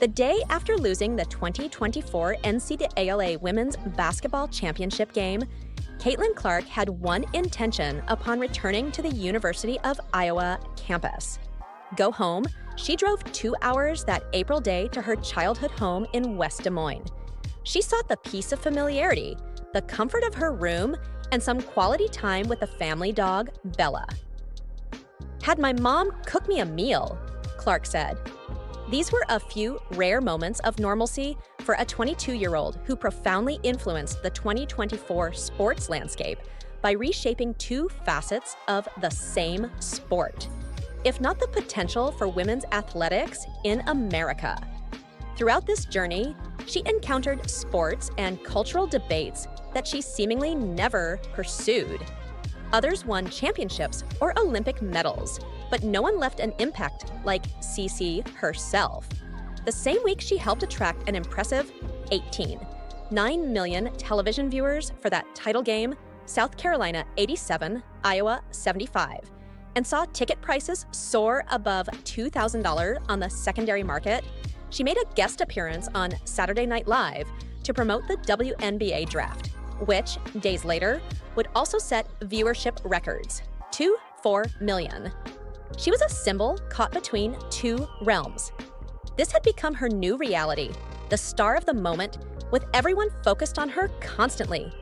The day after losing the 2024 NCAA Women's Basketball Championship game, Caitlin Clark had one intention upon returning to the University of Iowa campus. Go home, she drove 2 hours that April day to her childhood home in West Des Moines. She sought the peace of familiarity, the comfort of her room, and some quality time with the family dog, Bella. "Had my mom cook me a meal," Clark said. These were a few rare moments of normalcy for a 22-year-old who profoundly influenced the 2024 sports landscape by reshaping two facets of the same sport, if not the potential for women's athletics in America. Throughout this journey, she encountered sports and cultural debates that she seemingly never pursued. Others won championships or Olympic medals, but no one left an impact like CC herself. The same week, she helped attract an impressive 9 million television viewers for that title game, South Carolina 87, Iowa 75, and saw ticket prices soar above $2,000 on the secondary market. She made a guest appearance on Saturday Night Live to promote the WNBA draft, which, days later, would also set viewership records, 4 million. She was a symbol caught between two realms. This had become her new reality, the star of the moment, with everyone focused on her constantly.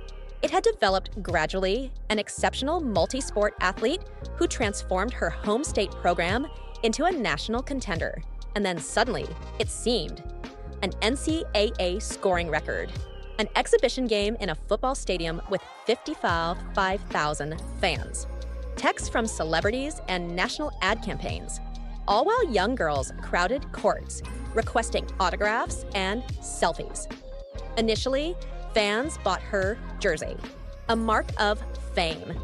It had developed gradually, an exceptional multi-sport athlete who transformed her home state program into a national contender. And then suddenly, it seemed, an NCAA scoring record, an exhibition game in a football stadium with 55,000 fans. Texts from celebrities and national ad campaigns, all while young girls crowded courts, requesting autographs and selfies. Initially, fans bought her jersey, a mark of fame.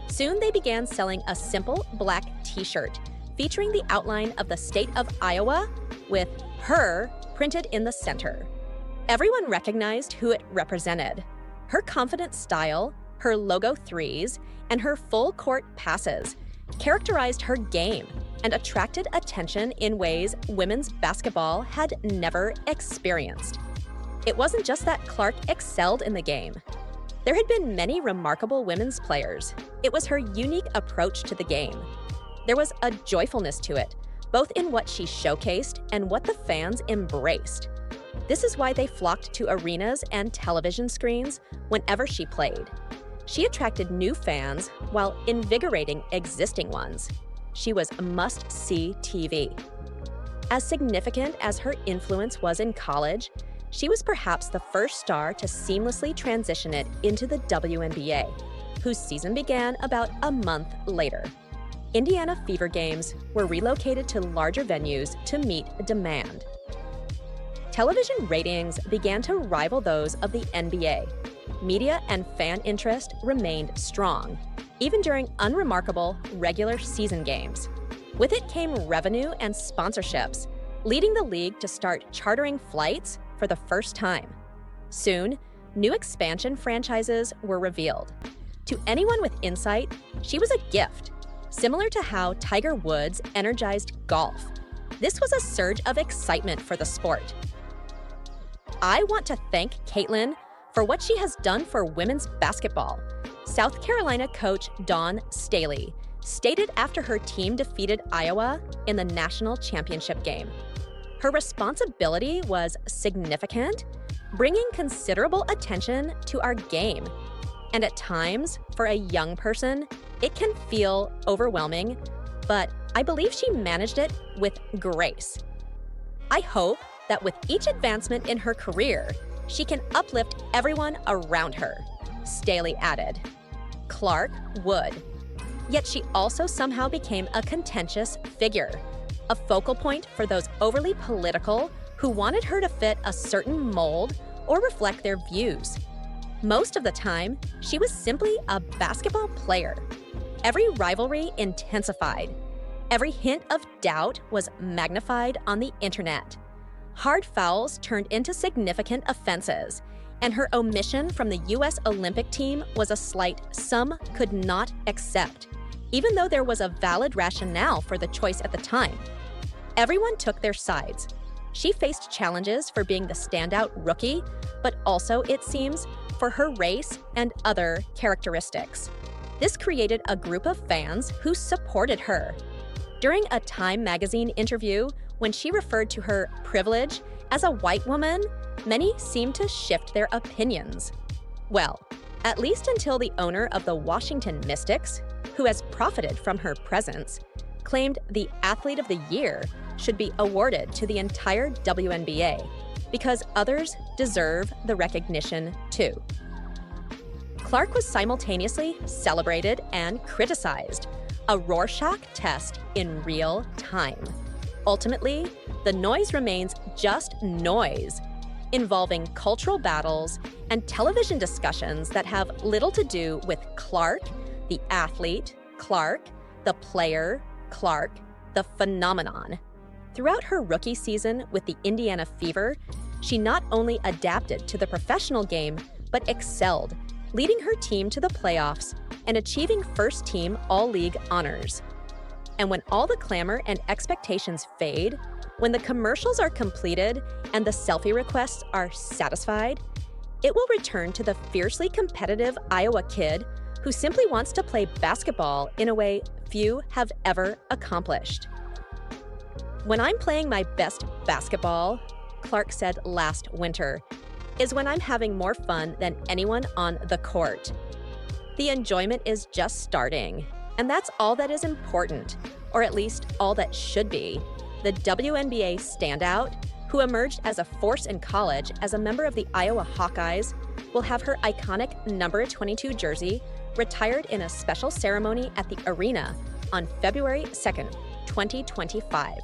Soon they began selling a simple black t-shirt featuring the outline of the state of Iowa with her printed in the center. Everyone recognized who it represented. Her confident style, her logo threes, and her full court passes characterized her game and attracted attention in ways women's basketball had never experienced. It wasn't just that Clark excelled in the game. There had been many remarkable women's players. It was her unique approach to the game. There was a joyfulness to it, both in what she showcased and what the fans embraced. This is why they flocked to arenas and television screens whenever she played. She attracted new fans while invigorating existing ones. She was must-see TV. As significant as her influence was in college, she was perhaps the first star to seamlessly transition it into the WNBA, whose season began about a month later. Indiana Fever games were relocated to larger venues to meet demand. Television ratings began to rival those of the NBA. Media and fan interest remained strong, even during unremarkable regular season games. With it came revenue and sponsorships, leading the league to start chartering flights for the first time. Soon, new expansion franchises were revealed. To anyone with insight, she was a gift, similar to how Tiger Woods energized golf. This was a surge of excitement for the sport. "I want to thank Caitlin for what she has done for women's basketball," South Carolina coach Dawn Staley stated after her team defeated Iowa in the national championship game. Her responsibility was significant, bringing considerable attention to our game. And at times, for a young person, it can feel overwhelming, but I believe she managed it with grace. "I hope that with each advancement in her career, she can uplift everyone around her," Staley added. Clark would. Yet she also somehow became a contentious figure, a focal point for those overly political who wanted her to fit a certain mold or reflect their views. Most of the time, she was simply a basketball player. Every rivalry intensified. Every hint of doubt was magnified on the internet. Hard fouls turned into significant offenses, and her omission from the U.S. Olympic team was a slight some could not accept, even though there was a valid rationale for the choice at the time. Everyone took their sides. She faced challenges for being the standout rookie, but also, it seems, for her race and other characteristics. This created a group of fans who supported her. During a Time magazine interview, when she referred to her privilege as a white woman, many seemed to shift their opinions. Well, at least until the owner of the Washington Mystics, who has profited from her presence, claimed the Athlete of the Year should be awarded to the entire WNBA because others deserve the recognition too. Clark was simultaneously celebrated and criticized, a Rorschach test in real time. Ultimately, the noise remains just noise, involving cultural battles and television discussions that have little to do with Clark, the athlete, Clark, the player, Clark, the phenomenon. Throughout her rookie season with the Indiana Fever, she not only adapted to the professional game, but excelled, leading her team to the playoffs and achieving first-team All-League honors. And when all the clamor and expectations fade, when the commercials are completed and the selfie requests are satisfied, it will return to the fiercely competitive Iowa kid who simply wants to play basketball in a way few have ever accomplished. "When I'm playing my best basketball," Clark said last winter, "is when I'm having more fun than anyone on the court. The enjoyment is just starting, and that's all that is important, or at least all that should be." The WNBA standout, who emerged as a force in college as a member of the Iowa Hawkeyes, will have her iconic number 22 jersey retired in a special ceremony at the arena on February 2nd, 2025.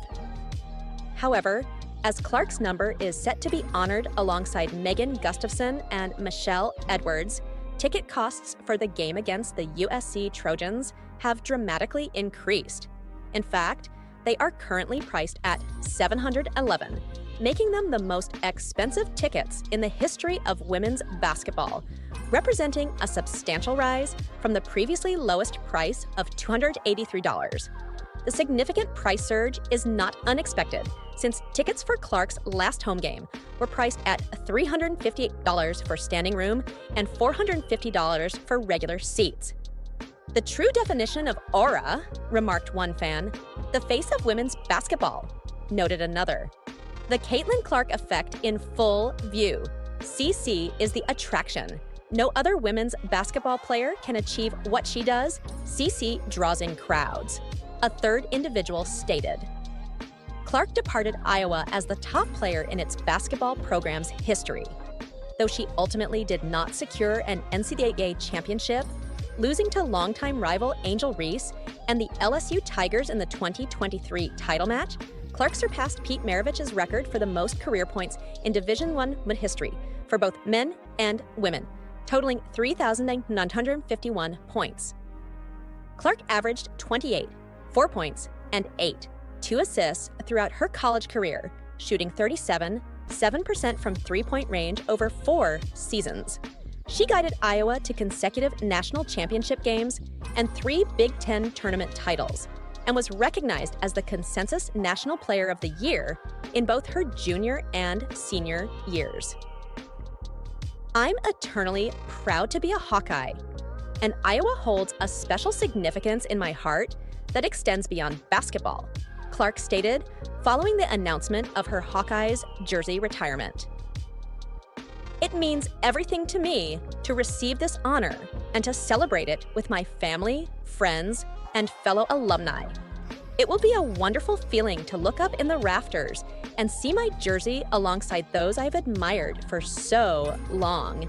However, as Clark's number is set to be honored alongside Megan Gustafson and Michelle Edwards, ticket costs for the game against the USC Trojans have dramatically increased. In fact, they are currently priced at $711, making them the most expensive tickets in the history of women's basketball, representing a substantial rise from the previously lowest price of $283. The significant price surge is not unexpected, since tickets for Clark's last home game were priced at $358 for standing room and $450 for regular seats. "The true definition of aura," remarked one fan. "The face of women's basketball," noted another. "The Caitlin Clark effect in full view. CC is the attraction. No other women's basketball player can achieve what she does. CC draws in crowds," a third individual stated. Clark departed Iowa as the top player in its basketball program's history. Though she ultimately did not secure an NCAA championship, losing to longtime rival Angel Reese and the LSU Tigers in the 2023 title match, Clark surpassed Pete Maravich's record for the most career points in Division I history for both men and women, totaling 3,951 points. Clark averaged 28, 4 points, and 2 assists throughout her college career, shooting 7% from three-point range over 4 seasons. She guided Iowa to consecutive national championship games and 3 Big Ten tournament titles, and was recognized as the consensus National Player of the Year in both her junior and senior years. "I'm eternally proud to be a Hawkeye, and Iowa holds a special significance in my heart that extends beyond basketball," Clark stated following the announcement of her Hawkeyes jersey retirement. "It means everything to me to receive this honor and to celebrate it with my family, friends, and fellow alumni. It will be a wonderful feeling to look up in the rafters and see my jersey alongside those I've admired for so long."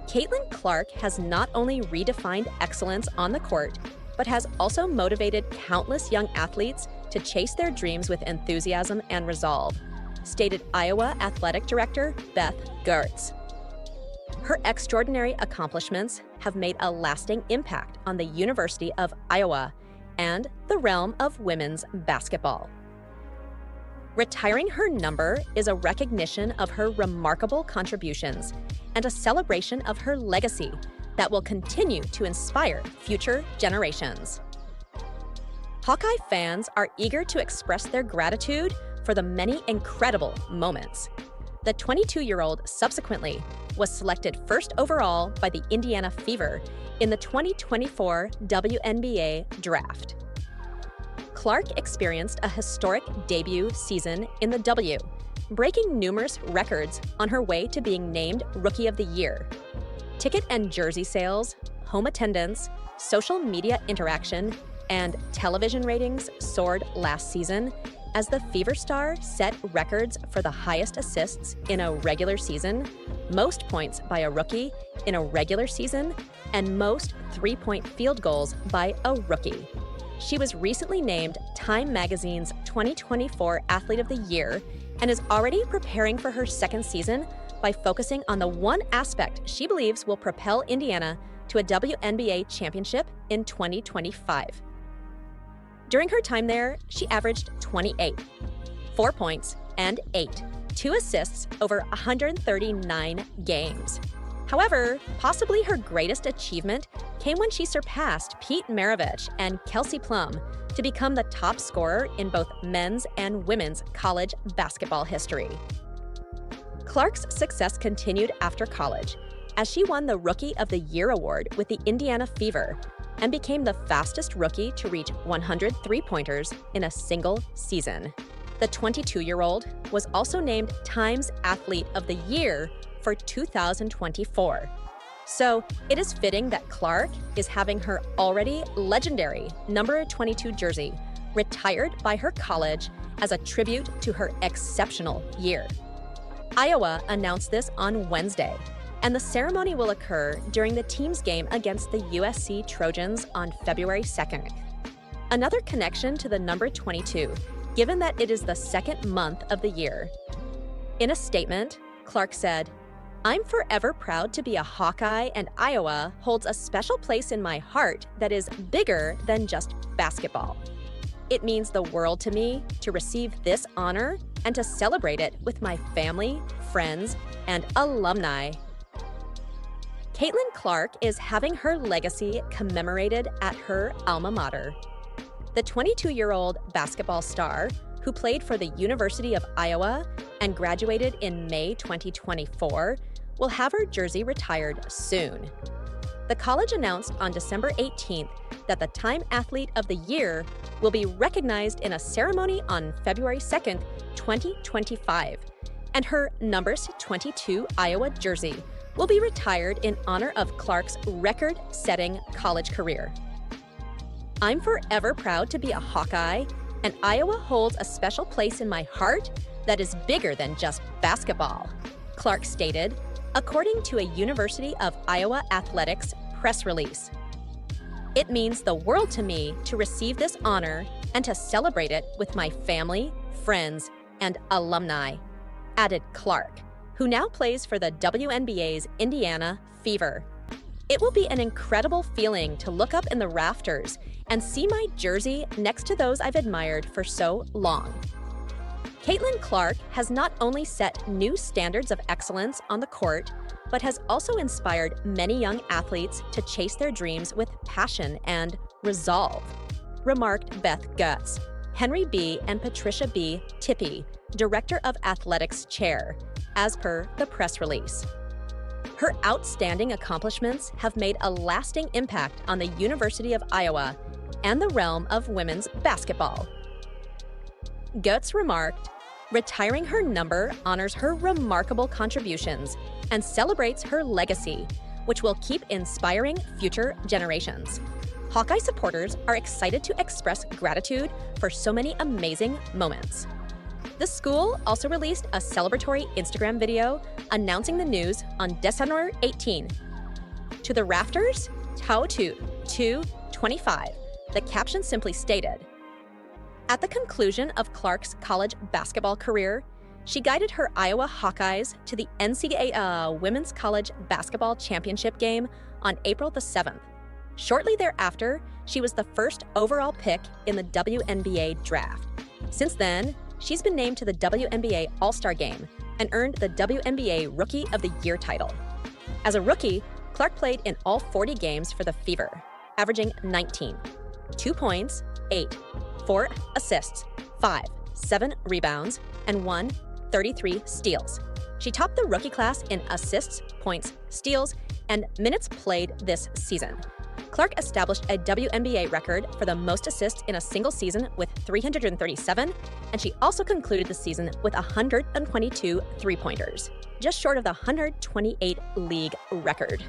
Caitlin Clark has not only redefined excellence on the court, but has also motivated countless young athletes to chase their dreams with enthusiasm and resolve, stated Iowa Athletic Director Beth Gertz. Her extraordinary accomplishments have made a lasting impact on the University of Iowa and the realm of women's basketball. Retiring her number is a recognition of her remarkable contributions and a celebration of her legacy that will continue to inspire future generations. Hawkeye fans are eager to express their gratitude for for the many incredible moments. The 22-year-old subsequently was selected first overall by the Indiana Fever in the 2024 WNBA draft. Clark experienced a historic debut season in the W, breaking numerous records on her way to being named Rookie of the Year. Ticket and jersey sales, home attendance, social media interaction, and television ratings soared last season as the Fever star set records for the highest assists in a regular season, most points by a rookie in a regular season, and most three-point field goals by a rookie. She was recently named Time Magazine's 2024 Athlete of the Year and is already preparing for her second season by focusing on the one aspect she believes will propel Indiana to a WNBA championship in 2025. During her time there, she averaged 28, 4 points, and 2 assists over 139 games. However, possibly her greatest achievement came when she surpassed Pete Maravich and Kelsey Plum to become the top scorer in both men's and women's college basketball history. Clark's success continued after college, as she won the Rookie of the Year award with the Indiana Fever and became the fastest rookie to reach 100 three-pointers in a single season. The 22-year-old was also named Time's Athlete of the Year for 2024. So it is fitting that Clark is having her already legendary number 22 jersey retired by her college as a tribute to her exceptional year. Iowa announced this on Wednesday, and the ceremony will occur during the team's game against the USC Trojans on February 2nd. Another connection to the number 22, given that it is the second month of the year. In a statement, Clark said, "I'm forever proud to be a Hawkeye, and Iowa holds a special place in my heart that is bigger than just basketball. It means the world to me to receive this honor and to celebrate it with my family, friends, and alumni." Caitlin Clark is having her legacy commemorated at her alma mater. The 22-year-old basketball star, who played for the University of Iowa and graduated in May 2024, will have her jersey retired soon. The college announced on December 18th that the Time Athlete of the Year will be recognized in a ceremony on February 2nd, 2025, and her numbers 22 Iowa jersey will be retired in honor of Clark's record-setting college career. "I'm forever proud to be a Hawkeye, and Iowa holds a special place in my heart that is bigger than just basketball," Clark stated, according to a University of Iowa Athletics press release. "It means the world to me to receive this honor and to celebrate it with my family, friends, and alumni," added Clark, who now plays for the WNBA's Indiana Fever. "It will be an incredible feeling to look up in the rafters and see my jersey next to those I've admired for so long." Caitlin Clark has not only set new standards of excellence on the court, but has also inspired many young athletes to chase their dreams with passion and resolve, remarked Beth Gutz, Henry B. and Patricia B. Tippy, Director of Athletics Chair, as per the press release. Her outstanding accomplishments have made a lasting impact on the University of Iowa and the realm of women's basketball. Gutz remarked, "Retiring her number honors her remarkable contributions and celebrates her legacy, which will keep inspiring future generations. Hawkeye supporters are excited to express gratitude for so many amazing moments." The school also released a celebratory Instagram video announcing the news on December 18. "To the rafters, Tau Tu, 225, the caption simply stated. At the conclusion of Clark's college basketball career, she guided her Iowa Hawkeyes to the NCAA Women's College Basketball Championship game on April the 7th. Shortly thereafter, she was the first overall pick in the WNBA draft. Since then, she's been named to the WNBA All-Star Game and earned the WNBA Rookie of the Year title. As a rookie, Clark played in all 40 games for the Fever, averaging 19, 2 points, 8, 4 assists, 5 7 rebounds, and won 33 steals. She topped the rookie class in assists, points, steals, and minutes played this season. Clark established a WNBA record for the most assists in a single season with 337, and she also concluded the season with 122 three-pointers, just short of the 128 league record.